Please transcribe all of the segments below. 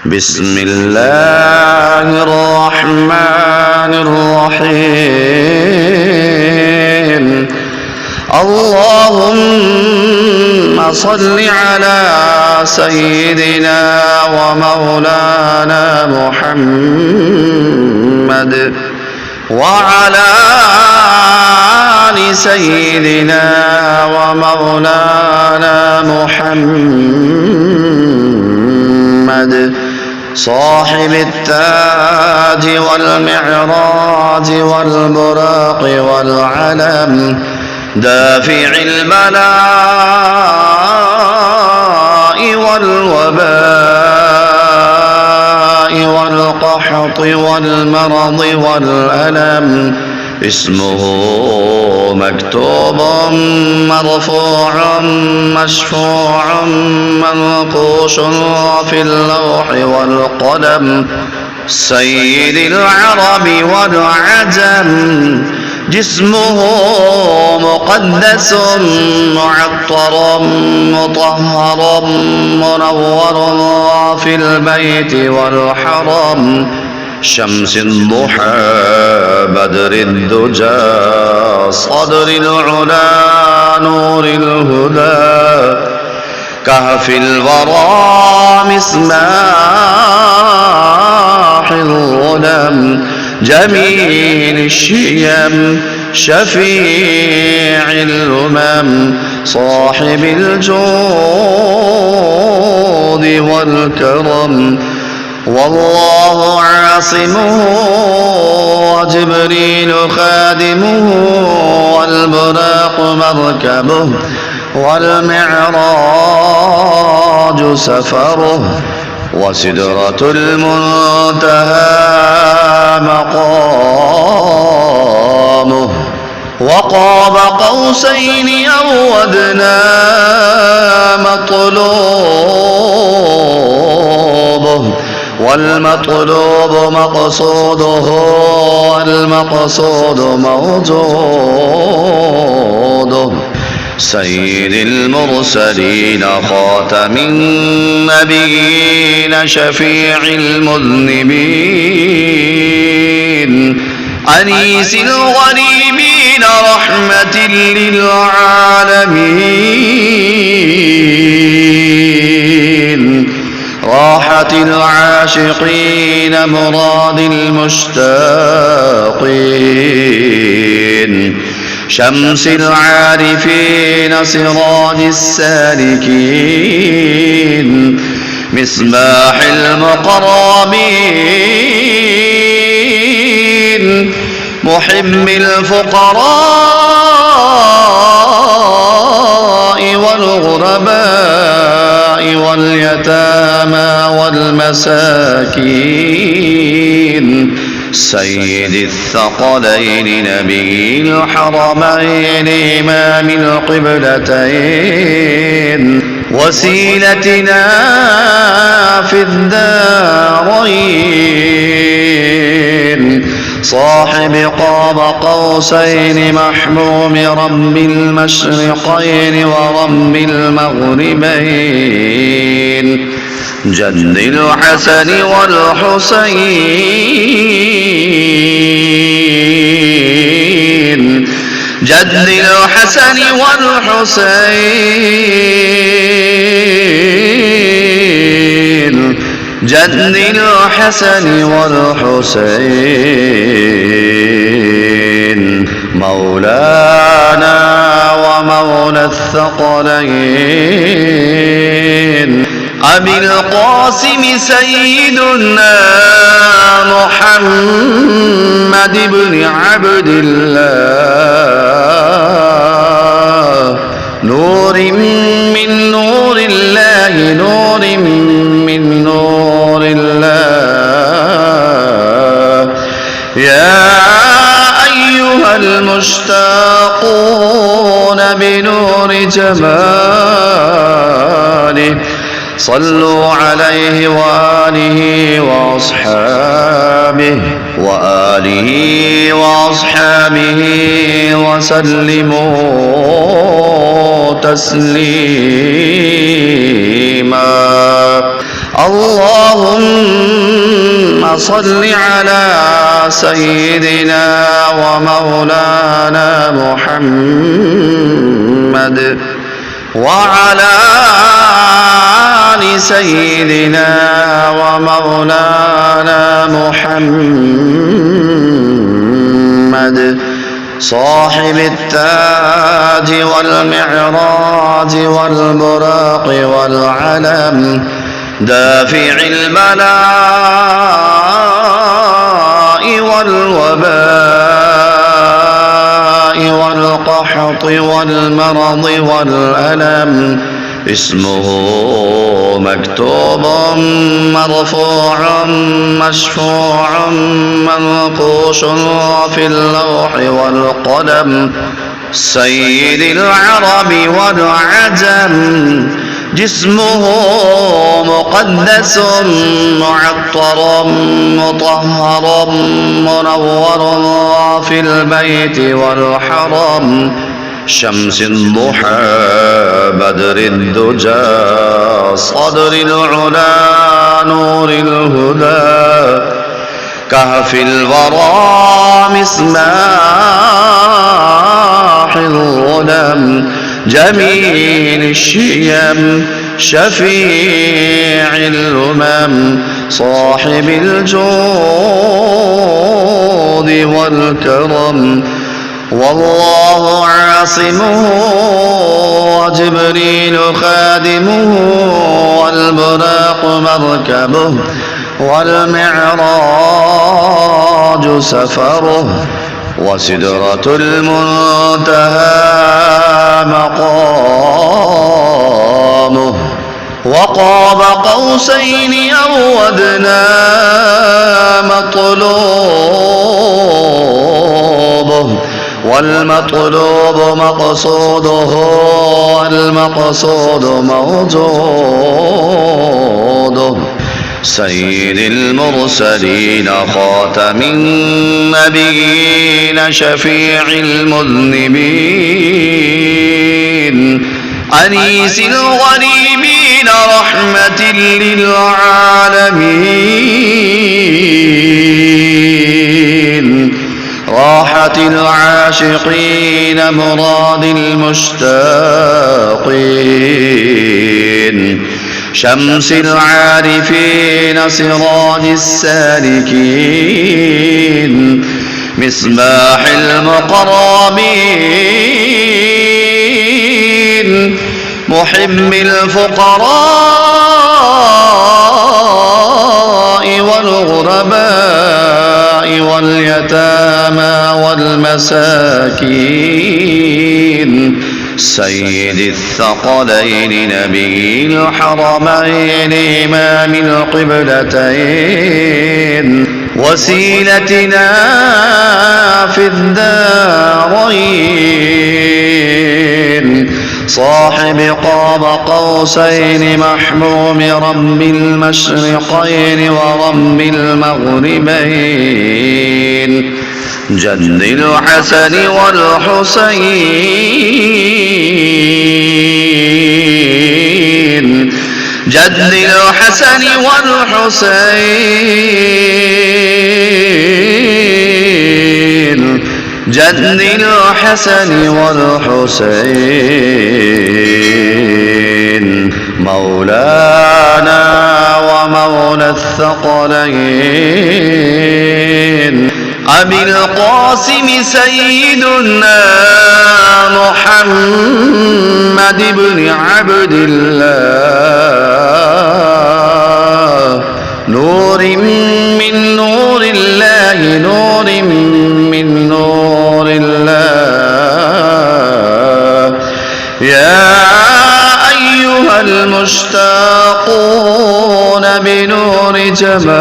بسم الله الرحمن الرحيم. اللهم صل على سيدنا ومولانا محمد وعلى آل سيدنا ومولانا محمد صاحب التاج والمعراج والبراق والعلم دافع البلاء والوباء والقحط والمرض والألم. اسمه مكتوب مرفوع مشفوع منقوش في اللوح والقلم. سيد العرب والعجم جسمه مقدس معطر مطهر منور في البيت والحرم. شمس الضحى بدر الدجى صدر العلا نور الهدى كهف الورى مصباح الظلم. جميل الشيم شفيع الأمم صاحب الجود والكرم. والله عاصمه وجبريل خادمه والبراق مركبه والمعراج سفره وسدرة المنتهى مقامه. وقاب قوسين أو أدنى مطلوبه والمطلوب مقصوده والمقصود موجوده. سيد المرسلين خاتم النبيين شفيع المذنبين أنيس الغريبين رحمة للعالمين راحة العاشقين مراد المشتاقين. شمس العارفين سراج السالكين مصباح المقربين محب الفقراء والغرباء واليتامى والمساكين. سيد الثقلين نبي الحرمين إمام القبلتين وسيلتنا في الدارين. صاحب قاب قوسين محموم رب المشرقين ورب المغربين. جد الحسن والحسين جد الحسن والحسين جد الحسن والحسين مولانا ومولى الثقلين أبي القاسم سيدنا محمد بن عبد الله نور من نور الله نور من نور الله. يا أيها المشتاقون بنور جماله صلوا عليه وآله وأصحابه وسلموا تسليما. اللهم صل على سيدنا ومولانا محمد وعلى آل سيدنا ومولانا محمد صاحب التاج والمعراج والبراق والعلم دافع البلاء والوباء والقحط والمرض والألم اسمه مكتوب مرفوع مشفوع منقوش في اللوح والقلم سيد العرب والعجم جسمه مقدس معطر مطهر منور في البيت والحرم شمس الضحى بدر الدجى صدر العلا نور الهدى كهف الورى مصباح الظلم جميل الشيم شفيع الأمم صاحب الجود والكرم والله عاصمه وجبريل خادمه والبراق مركبه والمعراج سفره وسدرة المنتهى مقامه وقاب قوسين أو أدنى مطلوبه والمطلوب مقصوده والمقصود موجوده سيد المرسلين خاتم النبيين شفيع المذنبين أنيس الغريبين رحمة للعالمين راحة العاشقين مراد المشتاقين شمس العارفين سراج السالكين مصباح المقربين محب الفقراء والغرباء واليتامى والمساكين سيد الثقلين نبي الحرمين إمام القبلتين وسيلتنا في الدارين صاحب قاب قوسين محموم رب المشرقين ورب المغربين جد الحسن والحسين جد الحسن والحسين جد الحسن والحسين مولانا ومولى الثقلين أبي القاسم سيدنا محمد بن عبد الله نور من نور الله نور من نور الله يا أيها المشتاقون بنور جماله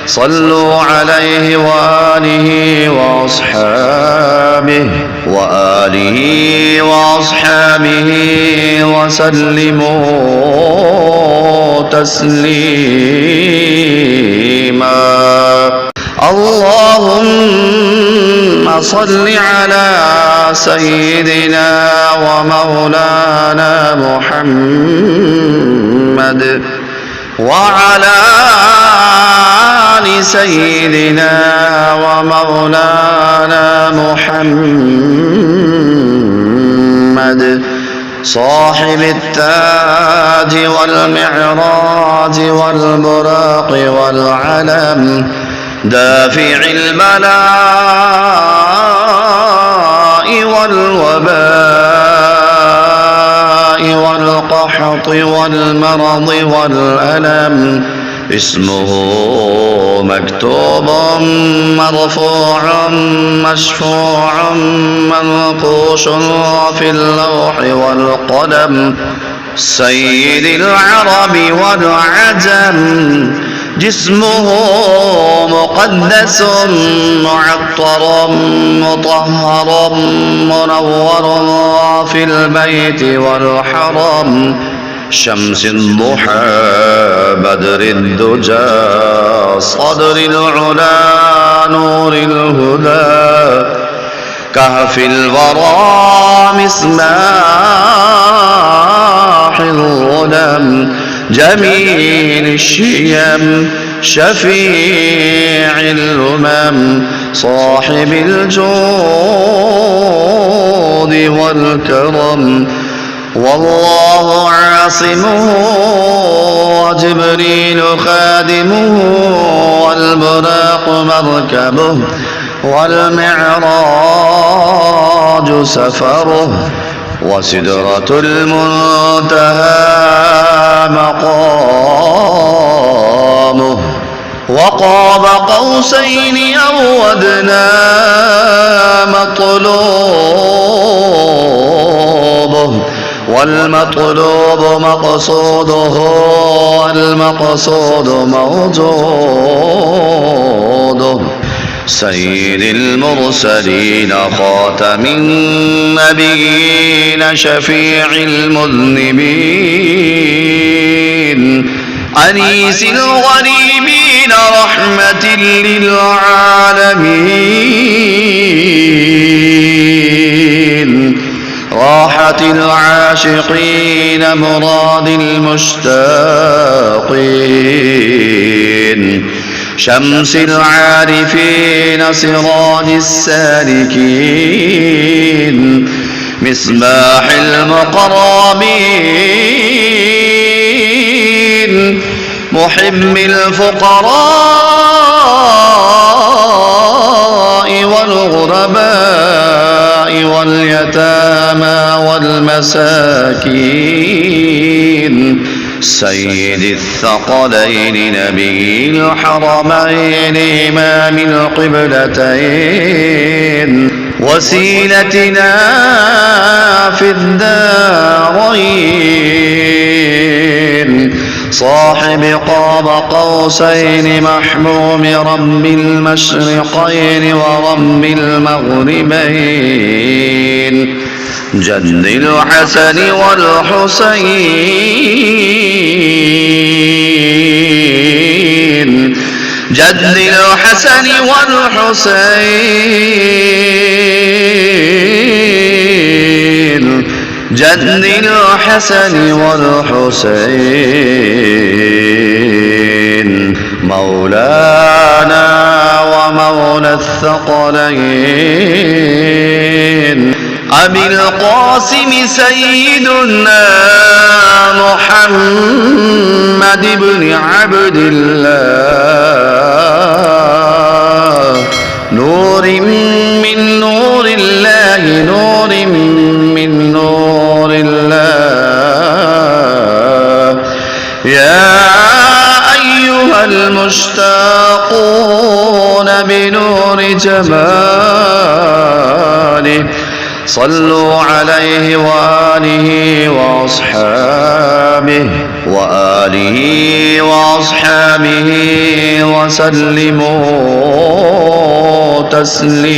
صلوا عليه وآله وأصحابه وآله وأصحابه وسلموا تسليما اللهم صل على سيدنا ومولانا محمد وعلى آل سيدنا ومولانا محمد صاحب التاج والمعراج والبراق والعلم دافع البلاء والوباء والقحط والمرض والألم اسمه مكتوب مرفوع مشفوع منقوش في اللوح والقلم سيد العرب والعجم جسمه مقدس معطر مطهر منور في البيت والحرم شمس الضحى بدر الدجى صدر العلا نور الهدى كهف الورى مصباح الظلم جميل الشيم شفيع الأمم صاحب الجود والكرم والله عاصمه وجبريل خادمه والبراق مركبه والمعراج سفره وسدرة المنتهى مقامه وقاب قوسين أو أدنى مطلوبه والمطلوب مقصوده والمقصود موجوده سيد المرسلين خاتم النبيين شفيع المذنبين أنيس الغريبين رحمة للعالمين راحة العاشقين مراد المشتاقين شمس العارفين سراج السالكين مصباح المقربين محب الفقراء والغرباء واليتامى والمساكين سيد الثقلين نبي الحرمين إمام القبلتين وسيلتنا في الدارين صاحب قاب قوسين محموم رب المشرقين ورب المغربين جد الحسن والحسين جد الحسن والحسين جد الحسن والحسين مولانا ومولى الثقلين أبي القاسم سيدنا محمد بن عبد الله نور من نور الله نور من نور الله يا أيها المشتاقون بنور جماله صلوا عليه وآله وأصحابه وآله وأصحابه وسلموا تسليما.